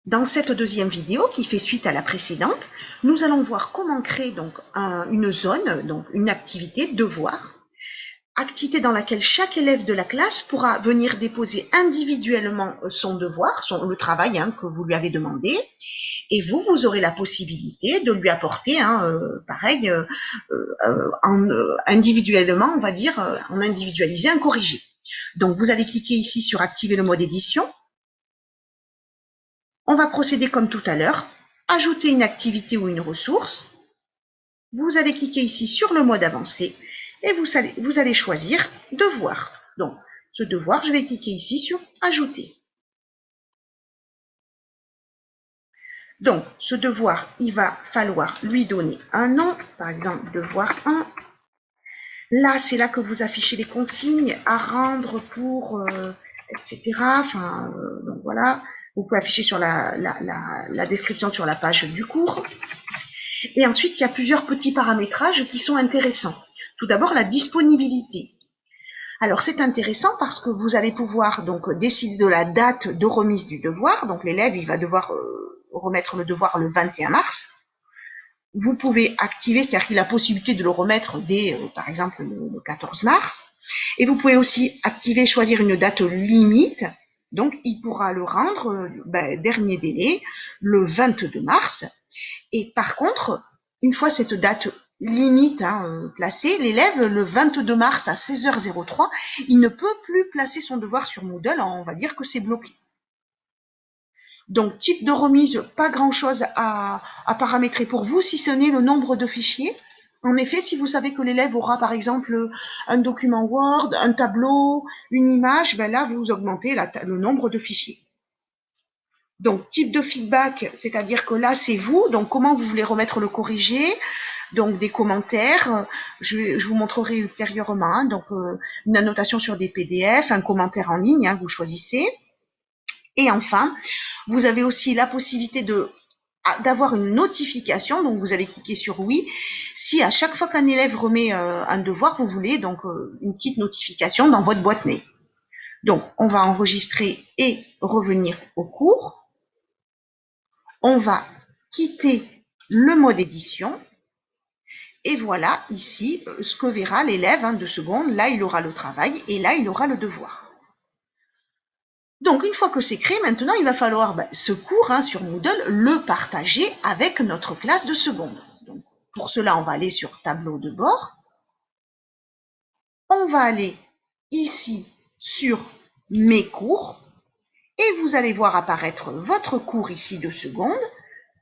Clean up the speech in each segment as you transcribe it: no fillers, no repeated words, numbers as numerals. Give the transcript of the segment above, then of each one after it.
Dans cette deuxième vidéo qui fait suite à la précédente, nous allons voir comment créer donc une zone, donc une activité devoir, activité dans laquelle chaque élève de la classe pourra venir déposer individuellement son devoir, le travail que vous lui avez demandé, et vous aurez la possibilité de lui apporter, pareil, individuellement, on va dire, en individualisé, un corrigé. Donc vous allez cliquer ici sur activer le mode édition. On va procéder comme tout à l'heure, ajouter une activité ou une ressource. Vous allez cliquer ici sur le mode avancé et vous allez choisir devoir. Donc, ce devoir, je vais cliquer ici sur ajouter. Donc, ce devoir, il va falloir lui donner un nom, par exemple, devoir 1. Là, c'est là que vous affichez les consignes à rendre pour, etc. Enfin, donc voilà, vous pouvez afficher sur la description sur la page du cours. Et ensuite, il y a plusieurs petits paramétrages qui sont intéressants. Tout d'abord, la disponibilité. Alors, c'est intéressant parce que vous allez pouvoir donc décider de la date de remise du devoir. Donc, l'élève, il va devoir remettre le devoir le 21 mars. Vous pouvez activer, c'est-à-dire qu'il a la possibilité de le remettre dès, par exemple, le 14 mars. Et vous pouvez aussi activer, choisir une date limite. Donc, il pourra le rendre, dernier délai, le 22 mars. Et par contre, une fois cette date limite placée, l'élève, le 22 mars à 16h03, il ne peut plus placer son devoir sur Moodle, on va dire que c'est bloqué. Donc, type de remise, pas grand-chose à paramétrer pour vous, si ce n'est le nombre de fichiers. En effet, si vous savez que l'élève aura, par exemple, un document Word, un tableau, une image, ben là, vous augmentez le nombre de fichiers. Donc, type de feedback, c'est-à-dire que là, c'est vous. Donc, comment vous voulez remettre le corrigé. Donc, des commentaires. Je vous montrerai ultérieurement. Donc, une annotation sur des PDF, un commentaire en ligne, vous choisissez. Et enfin, vous avez aussi la possibilité d'avoir une notification. Donc, vous allez cliquer sur oui. Si à chaque fois qu'un élève remet un devoir, vous voulez donc une petite notification dans votre boîte mail. Donc, on va enregistrer et revenir au cours. On va quitter le mode édition. Et voilà ici ce que verra l'élève de seconde. Là, il aura le travail et là, il aura le devoir. Donc, une fois que c'est créé, maintenant, il va falloir ce cours sur Moodle, le partager avec notre classe de seconde. Donc, pour cela, on va aller sur tableau de bord. On va aller ici sur mes cours et vous allez voir apparaître votre cours ici de seconde.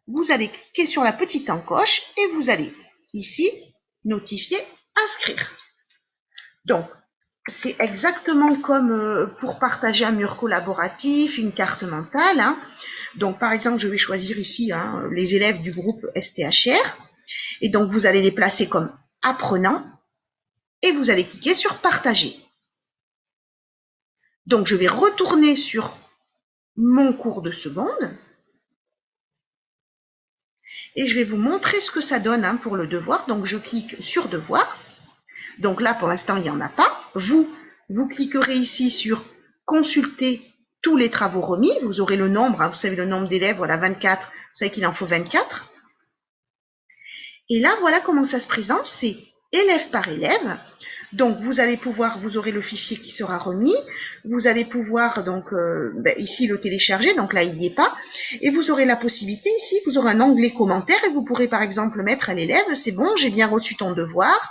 Vous allez cliquer sur la petite encoche et vous allez ici notifier inscrire. Donc, c'est exactement comme pour partager un mur collaboratif, une carte mentale. Donc, par exemple, je vais choisir ici les élèves du groupe STHR. Et donc, vous allez les placer comme apprenants et vous allez cliquer sur partager. Donc, je vais retourner sur mon cours de seconde. Et je vais vous montrer ce que ça donne pour le devoir. Donc, je clique sur devoir. Donc là, pour l'instant, il n'y en a pas. Vous cliquerez ici sur consulter tous les travaux remis. Vous aurez le nombre, vous savez le nombre d'élèves, voilà 24. Vous savez qu'il en faut 24. Et là, voilà comment ça se présente. C'est élève par élève. Donc, vous aurez le fichier qui sera remis. Vous allez pouvoir, donc, ici, le télécharger. Donc là, il n'y est pas. Et vous aurez la possibilité, ici, vous aurez un onglet commentaires et vous pourrez, par exemple, mettre à l'élève, c'est bon, j'ai bien reçu ton devoir.